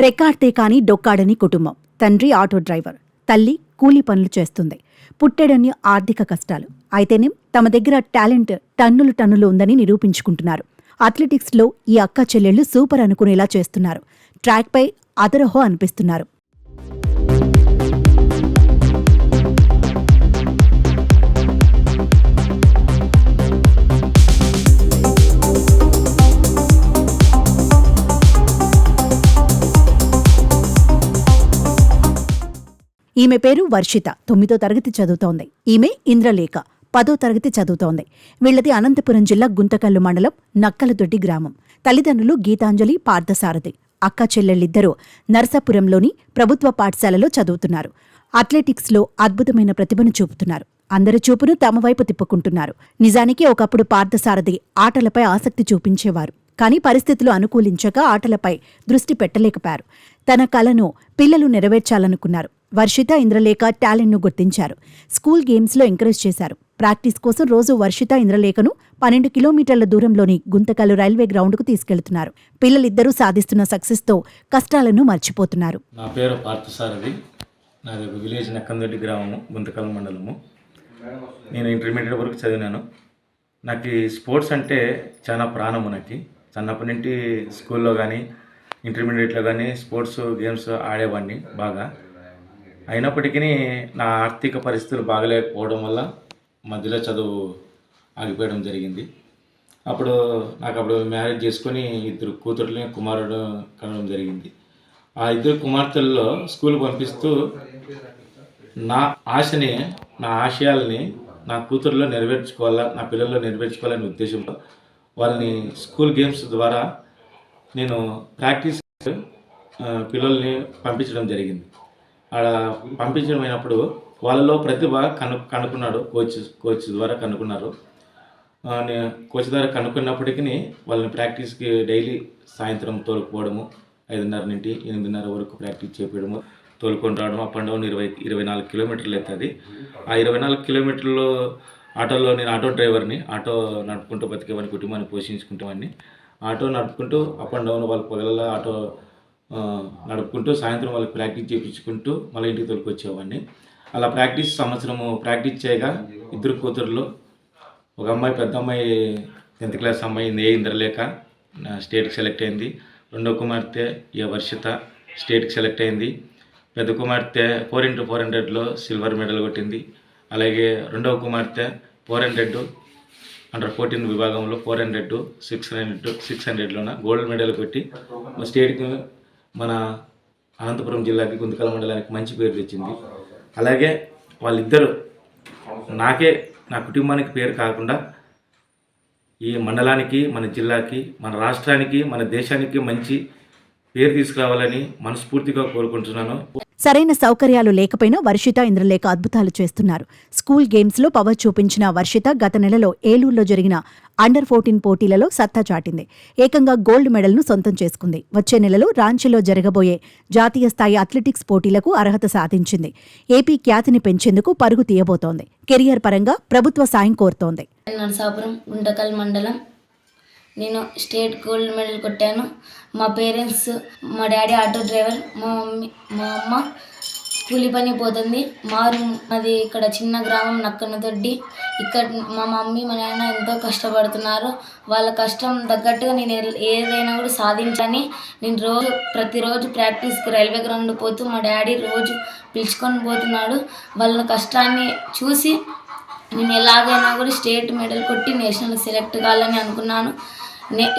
రెక్కాడితే కాని డొక్కాడని కుటుంబం. తండ్రి ఆటో డ్రైవర్, తల్లి కూలీ పనులు చేస్తుంది. పుట్టెడని ఆర్థిక కష్టాలు. అయితేనేం తమ దగ్గర టాలెంట్ టన్నులు ఉందని నిరూపించుకుంటున్నారు. అథ్లెటిక్స్లో ఈ అక్క చెల్లెళ్లు సూపర్ అనుకునేలా చేస్తున్నారు. ట్రాక్పై అదరహో అనిపిస్తున్నారు. ఈమె పేరు వర్షిత. 9వ తరగతి చదువుతోంది. ఈమె ఇంద్రలేఖ 10వ తరగతి చదువుతోంది. వీళ్లది అనంతపురం జిల్లా గుంతకల్లు మండలం నక్కలదొడ్డి గ్రామం. తల్లిదండ్రులు గీతాంజలి, పార్థసారథి. అక్క చెల్లెళ్ళిద్దరూ నర్సాపురంలోని ప్రభుత్వ పాఠశాలలో చదువుతున్నారు. అథ్లెటిక్స్లో అద్భుతమైన ప్రతిభను చూపుతున్నారు. అందరి చూపును తమ వైపు తిప్పుకుంటున్నారు. నిజానికి ఒకప్పుడు పార్థసారథి ఆటలపై ఆసక్తి చూపించేవారు. కానీ పరిస్థితులు అనుకూలించక ఆటలపై దృష్టి పెట్టలేకపోయారు. తన కలను పిల్లలు నెరవేర్చాలనుకున్నారు. వర్షిత, ఇంద్రలేఖ టాలెంట్ను గుర్తించారు. స్కూల్ గేమ్స్లో ఎంకరేజ్ చేశారు. ప్రాక్టీస్ కోసం రోజు వర్షిత, ఇంద్రలేఖను 12 కిలోమీటర్ల దూరంలోని గుంతకల్లు రైల్వే గ్రౌండ్కు తీసుకెళ్తున్నారు. పిల్లలిద్దరూ సాధిస్తున్న సక్సెస్తో కష్టాలను మర్చిపోతున్నారు. నా పేరు పార్థసారథి. నాది ఒక విలేజ్ నక్కందొడ్డి గ్రామము, గుంతకల్లు మండలము. నేను ఇంటర్మీడియట్ వరకు చదివినాను. నాకు ఈ స్పోర్ట్స్ అంటే చాలా ప్రాణము. నాకు చిన్నప్పటి నుండి స్కూల్లో కానీ ఇంటర్మీడియట్లో కానీ స్పోర్ట్స్ గేమ్స్ ఆడేవాడిని బాగా. అయినప్పటికీ నా ఆర్థిక పరిస్థితులు బాగలేకపోవడం వల్ల మధ్యలో చదువు ఆగిపోయడం జరిగింది. అప్పుడు మ్యారేజ్ చేసుకొని 2 కూతుర్లని, కుమారుడు కనడం జరిగింది. ఆ 2 కుమార్తెల్లో స్కూల్ పంపిస్తూ నా ఆశని, నా ఆశయాల్ని నా కూతురులో నెరవేర్చుకోవాలా, నా పిల్లల్లో నెరవేర్చుకోవాలనే ఉద్దేశంతో వాళ్ళని స్కూల్ గేమ్స్ ద్వారా నేను ప్రాక్టీస్ పిల్లల్ని పంపించడం జరిగింది. అక్కడ పంపించడం అయినప్పుడు వాళ్ళలో ప్రతిభ కనుక్కున్నాడు. కోచ్ ద్వారా కనుక్కున్నారు. కోచ్ ద్వారా కనుక్కున్నప్పటికీ వాళ్ళని ప్రాక్టీస్కి డైలీ సాయంత్రం తోలుకుపోవడము, 5:30 నుండి 8:30 వరకు ప్రాక్టీస్ చేయడము, తోలుకొని రావడం. అప్ అండ్ డౌన్ 24 కిలోమీటర్లు అవుతుంది. ఆ 24 కిలోమీటర్లు ఆటోలో, నేను ఆటో డ్రైవర్ని, ఆటో నడుపుకుంటూ బతికేవాడిని, కుటుంబాన్ని పోషించుకుంటామని. ఆటో నడుపుకుంటూ అప్ అండ్ డౌన్ వాళ్ళ పొగలలో ఆటో నడుపుకుంటూ సాయంత్రం వాళ్ళకి ప్రాక్టీస్ చేయించుకుంటూ మళ్ళీ ఇంటికి తోలుకొచ్చేవాడిని. అలా సంవత్సరము ప్రాక్టీస్ చేయగా 2 కూతుర్లు, ఒక అమ్మాయి, పెద్ద అమ్మాయి 10th క్లాస్ అమ్మాయి ఇంద్రలేఖ స్టేట్కి సెలెక్ట్ అయింది. రెండో కుమార్తె వర్షిత స్టేట్కి సెలెక్ట్ అయింది. పెద్ద కుమార్తె 4x400లో సిల్వర్ మెడల్ కొట్టింది. అలాగే రెండవ కుమార్తె 400 అండర్ 14 విభాగంలో 400, 600లోన గోల్డ్ మెడల్ కొట్టి స్టేట్కి, మన అనంతపురం జిల్లాకి, గుంతకల్లు మండలానికి మంచి పేరు తెచ్చింది. అలాగే వాళ్ళిద్దరూ నా కుటుంబానికి పేరు కాకుండా ఈ మండలానికి, మన జిల్లాకి, మన రాష్ట్రానికి, మన దేశానికి మంచి పేరు తీసుకురావాలని మనస్ఫూర్తిగా కోరుకుంటున్నాను. సరైన సౌకర్యాలు లేకపోయినా వర్షిత, ఇంద్రలేఖ అద్భుతాలు చేస్తున్నారు. స్కూల్ గేమ్స్లో పవర్ చూపించిన వర్షిత గత నెలలో ఏలూరులో జరిగిన అండర్ 14 పోటీలలో సత్తా చాటింది. ఏకంగా గోల్డ్ మెడల్ను సొంతం చేసుకుంది. వచ్చే నెలలో రాంచీలో జరగబోయే జాతీయ స్థాయి అథ్లెటిక్స్ పోటీలకు అర్హత సాధించింది. ఏపీ ఖ్యాతిని పెంచేందుకు పరుగు తీయబోతోంది. కెరియర్ పరంగా ప్రభుత్వ సాయం కోరుతోంది. నరసాపురం, గుంటకల్ మండలం. నేను స్టేట్ గోల్డ్ మెడల్ కొట్టాను. మా పేరెంట్స్, మా డాడీ ఆటో డ్రైవర్, మా అమ్మ కూలి పని పోతుంది. మాది ఇక్కడ చిన్న గ్రామం నక్కనదొడ్డి. ఇక్కడ మా మమ్మీ, మా నాన్న ఎంతో కష్టపడుతున్నారు. వాళ్ళ కష్టం తగ్గట్టుగా నేను ఏదైనా కూడా సాధించాలని నేను ప్రతిరోజు ప్రాక్టీస్కి రైల్వే గ్రౌండ్ పోతూ మా డాడీ రోజు పిలుచుకొని పోతున్నాడు. వాళ్ళ కష్టాన్ని చూసి నేను ఎలాగైనా కూడా స్టేట్ మెడల్ కొట్టి నేషనల్ సెలెక్ట్ కావాలని అనుకున్నాను.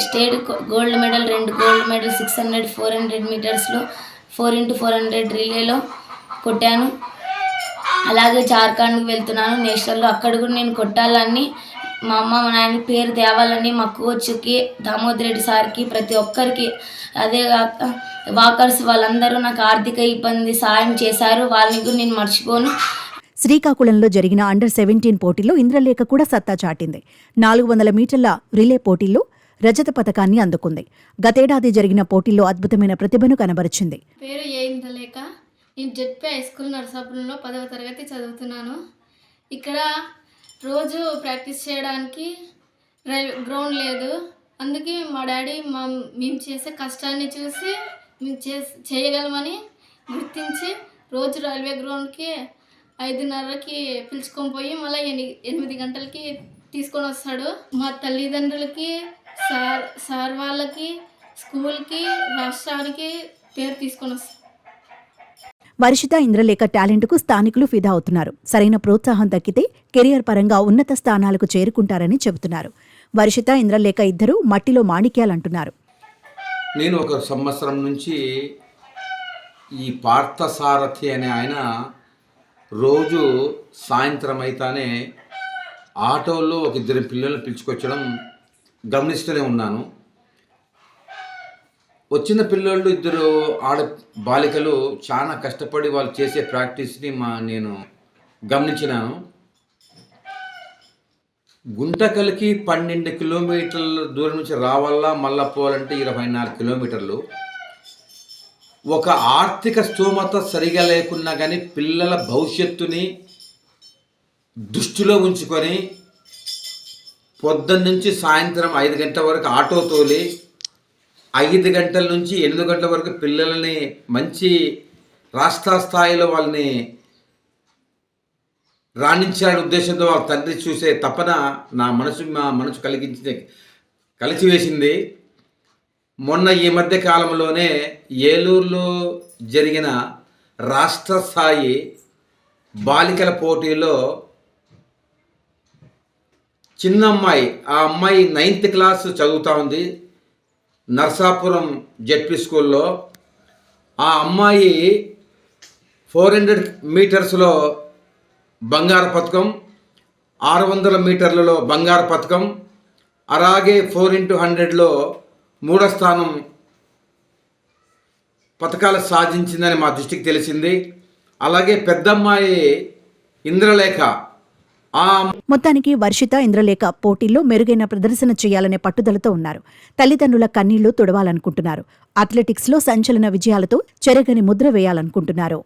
State gold medal, 2 gold medal 600, 400 మీటర్స్లో 4x400 రిలేలో కొట్టాను. అలాగే జార్ఖండ్కి వెళ్తున్నాను నేషనల్లో. అక్కడ కూడా నేను కొట్టాలని, మా అమ్మ, మా నాన్న పేరు తేవాలని మా కోచ్కి, దామోదర్ రెడ్డి సార్కి, ప్రతి ఒక్కరికి, అదే కాక వాకర్స్ వాళ్ళందరూ నాకు ఆర్థిక ఇబ్బంది సాయం చేశారు. వాళ్ళని కూడా నేను మర్చిపోను. శ్రీకాకుళంలో జరిగిన అండర్ 17 పోటీలో ఇంద్రలేఖ కూడా సత్తా చాటింది. 400 మీటర్ల రిలే పోటీల్లో రజత పథకాన్ని అందుకుంది. గతేడాది జరిగిన పోటీల్లో అద్భుతమైన ప్రతిభను కనబరిచింది. పేరు ఇంద్రలేఖ. నేను జెడ్పీ హై స్కూల్ నరసాపురంలో 10వ తరగతి చదువుతున్నాను. ఇక్కడ రోజు ప్రాక్టీస్ చేయడానికి గ్రౌండ్ లేదు. అందుకే మా డాడీ మేము చేసే కష్టాన్ని చూసి మేము చేయగలమని గుర్తించి రోజు రైల్వే గ్రౌండ్కి 5:30కి పిలుచుకొని పోయి మళ్ళీ 8 గంటలకి తీసుకొని వస్తాడు. మా తల్లిదండ్రులకి, సార్ వాళ్ళకి, స్కూల్కి, రాష్ట్రానికి పేరు తీసుకొని వస్తాడు. వర్షిత, ఇంద్రలేఖ టాలెంట్కు స్థానికులు ఫిదా అవుతున్నారు. సరైన ప్రోత్సాహం దక్కితే కెరియర్ పరంగా ఉన్నత స్థానాలకు చేరుకుంటారని చెబుతున్నారు. వర్షిత, ఇంద్రలేఖ ఇద్దరు మట్టిలో మాణిక్యాలంటున్నారు. నేను ఒక సంవత్సరం నుంచి ఈ పార్థసారథి అనే ఆయన రోజు సాయంత్రం అయితేనే ఆటోలో ఒక 2 పిల్లల్ని పిలుచుకొచ్చడం గమనిస్తూనే ఉన్నాను. వచ్చిన పిల్లోళ్ళు 2 బాలికలు చాలా కష్టపడి వాళ్ళు చేసే ప్రాక్టీస్ని నేను గమనించినాను. గుంటకల్కి 12 కిలోమీటర్ల దూరం నుంచి రావాలా, మళ్ళా పోవాలంటే 24 కిలోమీటర్లు. ఒక ఆర్థిక స్తోమత సరిగా లేకున్నా కానీ పిల్లల భవిష్యత్తుని దృష్టిలో ఉంచుకొని పొద్దున్న నుంచి సాయంత్రం 5 గంటల వరకు ఆటో తోలి 5 గంటల నుంచి 8 గంటల వరకు పిల్లల్ని మంచి రాష్ట్ర స్థాయిలో వాళ్ళని రాణించాలనే ఉద్దేశంతో వాళ్ళ తండ్రి చూసే తపన మా మనసు కలిసివేసింది. మొన్న ఈ మధ్య కాలంలోనే ఏలూరులో జరిగిన రాష్ట్ర స్థాయి బాలికల పోటీలో చిన్న అమ్మాయి, ఆ అమ్మాయి 9th క్లాస్ చదువుతూ ఉంది నర్సాపురం జెడ్పీ స్కూల్లో. ఆ అమ్మాయి 400 మీటర్స్లో బంగారు పథకం, 600 మీటర్లలో బంగారు పథకం, అలాగే 4x100లో 3వ స్థానం పథకాలు సాధించిందని మా దృష్టికి తెలిసింది. అలాగే పెద్దమ్మాయి ఇంద్రలేఖ మొత్తానికి వర్షిత, ఇంద్రలేఖ పోటీల్లో మెరుగైన ప్రదర్శన చేయాలనే పట్టుదలతో ఉన్నారు. తల్లిదండ్రుల కన్నీళ్లు తుడవాలనుకుంటున్నారు. అథ్లెటిక్స్లో సంచలన విజయాలతో చెరగని ముద్ర వేయాలనుకుంటున్నారు.